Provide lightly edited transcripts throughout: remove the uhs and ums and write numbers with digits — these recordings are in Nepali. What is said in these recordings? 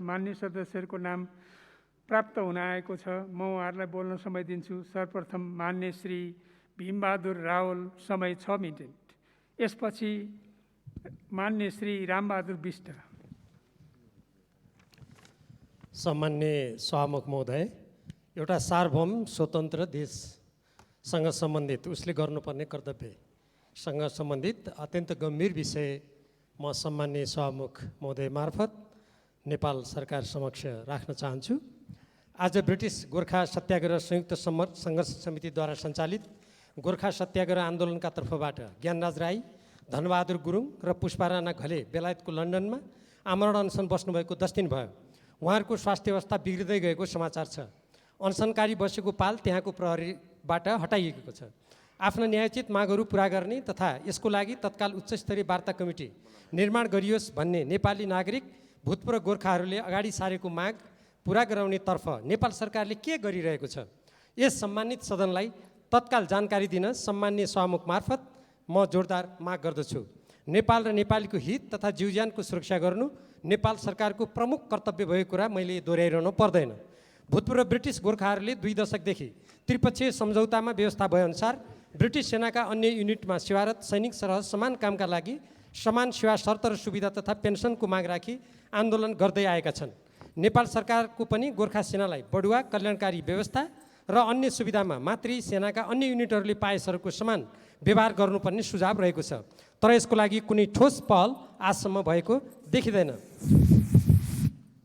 मान्य सदस्यहरूको नाम प्राप्त हुन आएको छ। म उहाँहरूलाई बोल्न समय दिन्छु। सर्वप्रथम मान्य श्री भीमबहादुर रावल, समय 6 मिनेट। यसपछि मान्य श्री रामबहादुर बिष्ट। सम्मान्य सभामुख महोदय, एउटा सार्वभौम स्वतन्त्र देशसँग सम्बन्धित उसले गर्नुपर्ने कर्तव्यसँग सम्बन्धित अत्यन्त गम्भीर विषय म सम्मान्य सभामुख महोदय मार्फत नेपाल सरकार समक्ष राख्न चाहन्छु। आज ब्रिटिस गोर्खा सत्याग्रह संयुक्त सङ्घर्ष समितिद्वारा सञ्चालित गोर्खा सत्याग्रह आन्दोलनका तर्फबाट ज्ञानराज राई, धनबहादुर गुरुङ र पुष्पा राणा घले बेलायतको लन्डनमा आमरण अनसन बस्नुभएको 10 दिन भयो। उहाँहरूको स्वास्थ्य अवस्था बिग्रिँदै गएको समाचार छ। अनसनकारी बसेको पाल त्यहाँको प्रहरीबाट हटाइएको छ। आफ्ना न्यायोचित मागहरू पुरा गर्ने तथा यसको लागि तत्काल उच्चस्तरीय वार्ता कमिटी निर्माण गरियोस् भन्ने नेपाली नागरिक भूतपूर्व गोर्खाहरूले अगाडि सारेको माग पुरा गराउनेतर्फ नेपाल सरकारले के गरिरहेको छ, यस सम्मानित सदनलाई तत्काल जानकारी दिन सम्मान्य सभामुख मार्फत म जोरदार माग गर्दछु। नेपाल र नेपालीको हित तथा जीवज्यानको सुरक्षा गर्नु नेपाल सरकारको प्रमुख कर्तव्य भएको कुरा मैले दोहोऱ्याइरहनु पर्दैन। भूतपूर्व ब्रिटिस गोर्खाहरूले 2 दशकदेखि त्रिपक्षीय सम्झौतामा व्यवस्था भएअनुसार ब्रिटिस सेनाका अन्य युनिटमा सेवारत सैनिक सरह समान कामका लागि समान सेवा शर्त र सुविधा तथा पेन्सनको माग राखी आन्दोलन गर्दै आएका छन्। नेपाल सरकारको पनि गोर्खा सेनालाई बढुवा कल्याणकारी व्यवस्था र अन्य सुविधामा मातृ सेनाका अन्य युनिटहरूले पाएसहरूको समान व्यवहार गर्नुपर्ने सुझाव रहेको छ। तर यसको लागि कुनै ठोस पहल आजसम्म भएको देखिँदैन।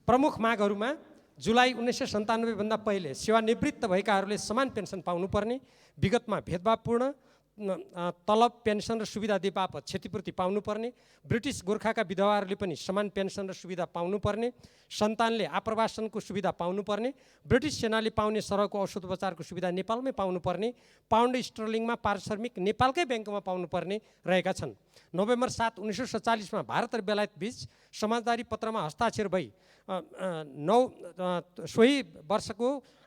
प्रमुख मागहरूमा जुलाई 1997 भन्दा पहिले सेवानिवृत्त भएकाहरूले समान पेन्सन पाउनुपर्ने, विगतमा भेदभावपूर्ण तलब, पेन्सन र सुविधा दिए बापत क्षतिपूर्ति पाउनुपर्ने, ब्रिटिस गोर्खाका विधवाहरूले पनि समान पेन्सन र सुविधा पाउनुपर्ने, सन्तानले आप्रवासनको सुविधा पाउनुपर्ने, ब्रिटिस सेनाले पाउने सरहको औषधोपचारको सुविधा नेपालमै पाउनुपर्ने, पाउन्ड स्टर्लिङमा पारिश्रमिक नेपालकै ब्याङ्कमा पाउनुपर्ने रहेका छन्। नोभेम्बर 7, 1947 भारत र बेलायत बीच समाजदारी पत्रमा हस्ताक्षर भई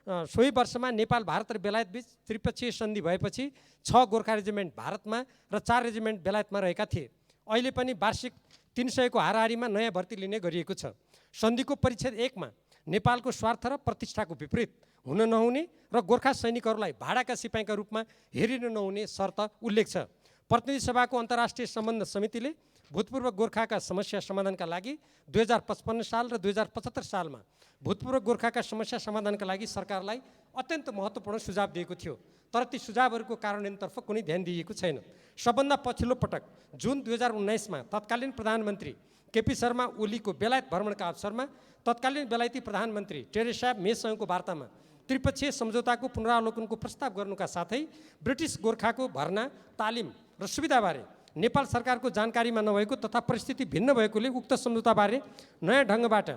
सोही वर्षमा नेपाल, भारत र बेलायत बीच त्रिपक्षीय सन्धि भएपछि 6 गोर्खा रेजिमेन्ट भारतमा र 4 रेजिमेन्ट बेलायतमा रहेका थिए। अहिले पनि वार्षिक 300 को हाराहारीमा नयाँ भर्ती लिने गरिएको छ। सन्धिको परिच्छेद 1 मा नेपालको स्वार्थ र प्रतिष्ठाको विपरीत हुन नहुने र गोर्खा सैनिकहरूलाई भाडाका सिपाहीका रूपमा हेरिन नहुने शर्त उल्लेख छ। प्रतिनिधि सभाको अन्तर्राष्ट्रिय सम्बन्ध समितिले भूतपूर्व गोर्खाका समस्या समाधानका लागि 2055 साल र 2075 सालमा भूतपूर्व गोर्खाका समस्या समाधानका लागि सरकारलाई अत्यन्त महत्त्वपूर्ण सुझाव दिएको थियो। तर ती सुझावहरूको कार्यान्वयनतर्फ कुनै ध्यान दिइएको छैन। सबभन्दा पछिल्लो पटक जुन 2019 मा तत्कालीन प्रधानमन्त्री केपी शर्मा ओलीको बेलायत भ्रमणका अवसरमा तत्कालीन बेलायती प्रधानमन्त्री टेरेसा मेसँगको वार्तामा त्रिपक्षीय सम्झौताको पुनरावलोकनको प्रस्ताव गर्नुका साथै ब्रिटिस गोर्खाको भर्ना, तालिम र सुविधाबारे नेपाल सरकारको जानकारीमा नभएको तथा परिस्थिति भिन्न भएकोले उक्त सम्झौताबारे नयाँ ढङ्गबाट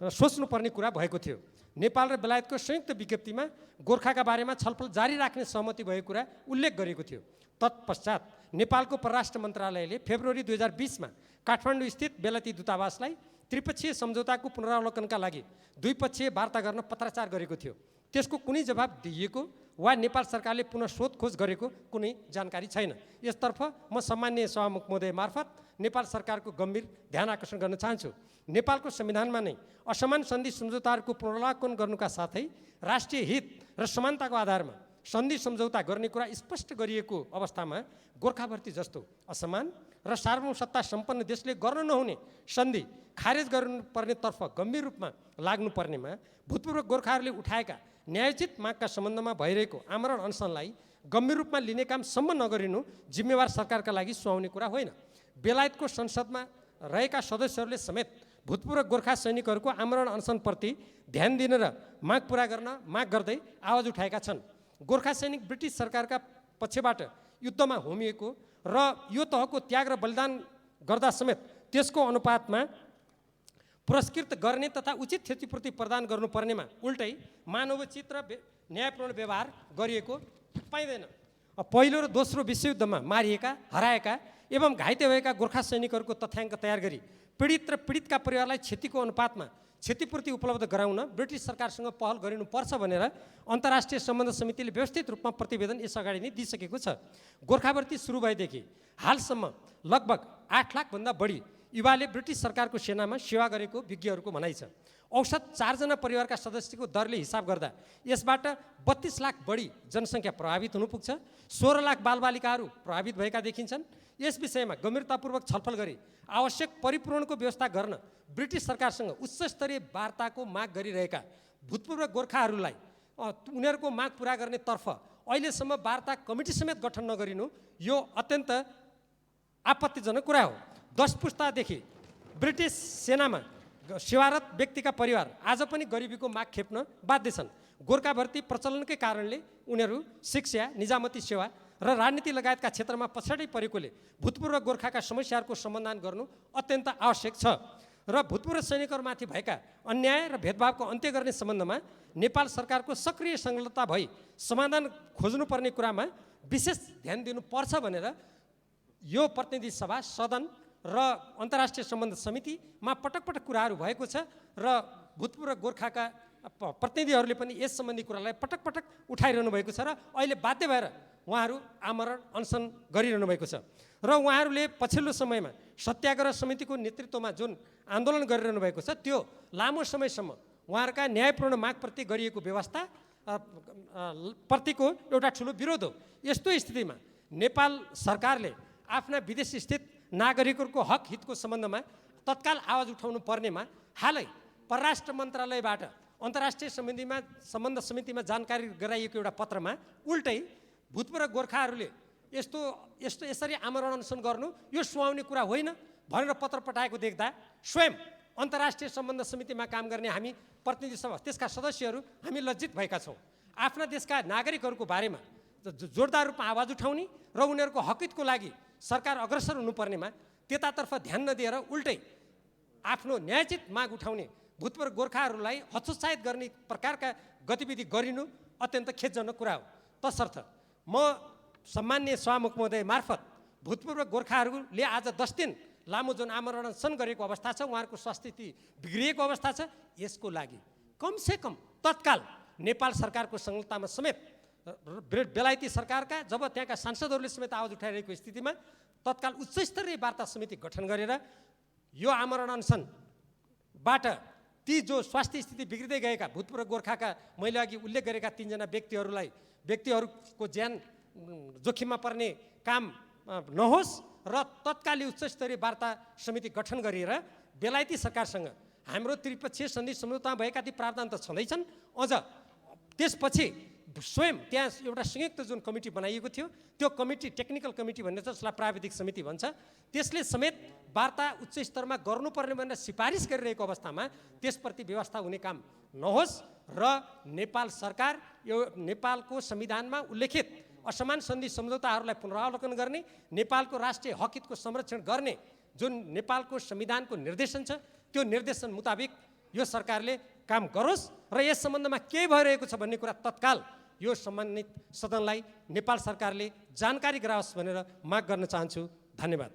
सोच्नुपर्ने कुरा भएको थियो। नेपाल र बेलायतको संयुक्त विज्ञप्तिमा गोर्खाका बारेमा छलफल जारी राख्ने सहमति भएको कुरा उल्लेख गरेको थियो। तत्पश्चात नेपालको परराष्ट्र मन्त्रालयले फेब्रुअरी 2020 मा काठमाडौँ स्थित बेलायती दूतावासलाई त्रिपक्षीय सम्झौताको पुनरावलोकनका लागि द्विपक्षीय वार्ता गर्न पत्राचार गरेको थियो। त्यसको कुनै जवाब दिइएको वा नेपाल सरकारले पुनः सोधखोज गरेको कुनै जानकारी छैन। यसतर्फ म सम्मान्य सभामुख महोदय मार्फत नेपाल सरकारको गम्भीर ध्यान आकर्षण गर्न चाहन्छु। नेपालको संविधानमा नै असमान सन्धि सम्झौताहरूको पुनरावलोकन गर्नुका साथै राष्ट्रिय हित र समानताको आधारमा सन्धि सम्झौता गर्ने कुरा स्पष्ट गरिएको अवस्थामा गोर्खाभर्ती जस्तो असमान र सार्वभौम सत्ता सम्पन्न देशले गर्न नहुने सन्धि खारेज गर्नुपर्नेतर्फ गम्भीर रूपमा लाग्नुपर्नेमा भूतपूर्व गोर्खाहरूले उठाएका न्यायोचित मागका सम्बन्धमा भइरहेको आमरण अनसनलाई गम्भीर रूपमा लिने काम सम्म नगरिनु जिम्मेवार सरकारका लागि सुहाउने कुरा होइन। बेलायतको संसदमा रहेका सदस्यहरूले समेत भूतपूर्व गोर्खा सैनिकहरूको आमरण अनसनप्रति ध्यान दिन र माग पुरा गर्न माग गर्दै आवाज उठाएका छन्। गोर्खा सैनिक ब्रिटिस सरकारका पक्षबाट युद्धमा होमिएको र यो तहको त्याग र बलिदान गर्दा समेत त्यसको अनुपातमा पुरस्कृत गर्ने तथा उचित क्षतिपूर्ति प्रदान गर्नुपर्नेमा उल्टै मानवोचित र न्यायपूर्ण व्यवहार गरिएको पाइँदैन। पहिलो र दोस्रो विश्वयुद्धमा मारिएका, हराएका एवं घाइते भएका गोर्खा सैनिकहरूको तथ्याङ्क तयार गरी पीडित र पीडितका परिवारलाई क्षतिको अनुपातमा क्षतिपूर्ति उपलब्ध गराउन ब्रिटिस सरकारसँग पहल गरिनुपर्छ भनेर अन्तर्राष्ट्रिय सम्बन्ध समितिले व्यवस्थित रूपमा प्रतिवेदन यसअगाडि नै दिइसकेको छ। गोर्खाभर्ती सुरु भएदेखि हालसम्म लगभग 8 लाख भन्दा बढी युवाले ब्रिटिस सरकारको सेनामा सेवा गरेको विज्ञहरूको भनाइ छ। औसत 4 जना परिवारका सदस्यको दरले हिसाब गर्दा यसबाट 32 लाख बढी जनसङ्ख्या प्रभावित हुन पुग्छ। 16 लाख बालबालिकाहरू प्रभावित भएका देखिन्छन्। यस विषयमा गम्भीरतापूर्वक छलफल गरी आवश्यक परिपूरणको व्यवस्था गर्न ब्रिटिस सरकारसँग उच्च स्तरीय वार्ताको माग गरिरहेका भूतपूर्व गोर्खाहरूलाई उनीहरूको माग पुरा गर्ने तर्फ अहिलेसम्म वार्ता कमिटी समेत गठन नगरिनु यो अत्यन्त आपत्तिजनक कुरा हो। 10 पुस्तादेखि ब्रिटिस सेनामा सेवारत व्यक्तिका परिवार आज पनि गरिबीको माग खेप्न बाध्य छन्। गोर्खा भर्ती प्रचलनकै कारणले उनीहरू शिक्षा, निजामती सेवा र राजनीति लगायतका क्षेत्रमा पछाडि परेकोले भूतपूर्व गोर्खाका समस्याहरूको समाधान गर्नु अत्यन्त आवश्यक छ र भूतपूर्व सैनिकहरूमाथि भएका अन्याय र भेदभावको अन्त्य गर्ने सम्बन्धमा नेपाल सरकारको सक्रिय संलग्नता भई समाधान खोज्नुपर्ने कुरामा विशेष ध्यान दिनुपर्छ भनेर यो प्रतिनिधि सभा, सदन र अन्तर्राष्ट्रिय सम्बन्ध समितिमा पटक पटक कुराहरू भएको छ र भूतपूर्व गोर्खाका प्रतिनिधिहरूले पनि यस सम्बन्धी कुरालाई पटक पटक उठाइरहनु भएको छ र अहिले बाध्य भएर उहाँहरू आमरण अनसन गरिरहनु भएको छ र उहाँहरूले पछिल्लो समयमा सत्याग्रह समितिको नेतृत्वमा जुन आन्दोलन गरिरहनु भएको छ त्यो लामो समयसम्म उहाँहरूका न्यायपूर्ण मागप्रति गरिएको व्यवस्था प्रतिको एउटा ठुलो विरोध हो। यस्तो स्थितिमा नेपाल सरकारले आफ्ना विदेशी स्थित नागरिकहरूको हक हितको सम्बन्धमा तत्काल आवाज उठाउनु पर्नेमा हालै परराष्ट्र मन्त्रालयबाट अन्तर्राष्ट्रिय सम्बन्ध समितिमा जानकारी गराइएको एउटा पत्रमा उल्टै भूतपूर्व गोर्खाहरूले यसरी आमरण अनसन गर्नु यो सुहाउने कुरा होइन भनेर पत्र पठाएको देख्दा स्वयं अन्तर्राष्ट्रिय सम्बन्ध समितिमा काम गर्ने हामी प्रतिनिधि सभा, त्यसका सदस्यहरू हामी लज्जित भएका छौँ। आफ्ना देशका नागरिकहरूको बारेमा जोरदार रूपमा आवाज उठाउने र उनीहरूको हकितको लागि सरकार अग्रसर हुनुपर्नेमा त्यतातर्फ ध्यान नदिएर उल्टै आफ्नो न्यायोचित माग उठाउने भूतपूर्व गोर्खाहरूलाई हतोत्साहित गर्ने प्रकारका गतिविधि गरिनु अत्यन्त खेदजनक कुरा हो। तसर्थ म सम्माननीय सभामुख महोदय मार्फत भूतपूर्व गोर्खाहरूले आज 10 दिन लामो जुन आमरण अनसन गरेको अवस्था छ, उहाँहरूको स्वास्थ्य स्थिति बिग्रिएको अवस्था छ, यसको लागि कमसेकम तत्काल नेपाल सरकारको संलग्नतामा समेत बेलायती सरकारका जब त्यहाँका सांसदहरूले समेत आवाज उठाइरहेको स्थितिमा तत्काल उच्च स्तरीय वार्ता समिति गठन गरेर यो आमरण अनसनबाट ती जो स्वास्थ्य स्थिति बिग्रिँदै गएका भूतपूर्व गोर्खाका मैले अघि उल्लेख गरेका 3 जना व्यक्तिहरूको ज्यान जोखिममा पर्ने काम नहोस् र तत्कालीन उच्च स्तरीय वार्ता समिति गठन गरेर बेलायती सरकारसँग हाम्रो त्रिपक्षीय सन्धि सम्झौतामा भएका ती प्रावधान त छँदैछन्, अझ त्यसपछि स्वयं त्यहाँ एउटा संयुक्त जुन कमिटी बनाइएको थियो त्यो कमिटी टेक्निकल कमिटी भन्ने छ, जसलाई प्राविधिक समिति भन्छ, त्यसले समेत वार्ता उच्च स्तरमा गर्नुपर्ने भनेर सिफारिस गरिरहेको अवस्थामा त्यसप्रति व्यवस्था हुने काम नहोस् र नेपाल सरकार यो नेपालको संविधानमा उल्लेखित असमान सन्धि सम्झौताहरूलाई पुनरावलोकन गर्ने, नेपालको राष्ट्रिय हक हितको संरक्षण गर्ने जुन नेपालको संविधानको निर्देशन छ त्यो निर्देशन मुताबिक यो सरकारले काम गरोस् र यस सम्बन्धमा के भइरहेको छ भन्ने कुरा तत्काल यो सम्बन्धित सदनलाई नेपाल सरकारले जानकारी गराओस् भनेर माग गर्न चाहन्छु। धन्यवाद।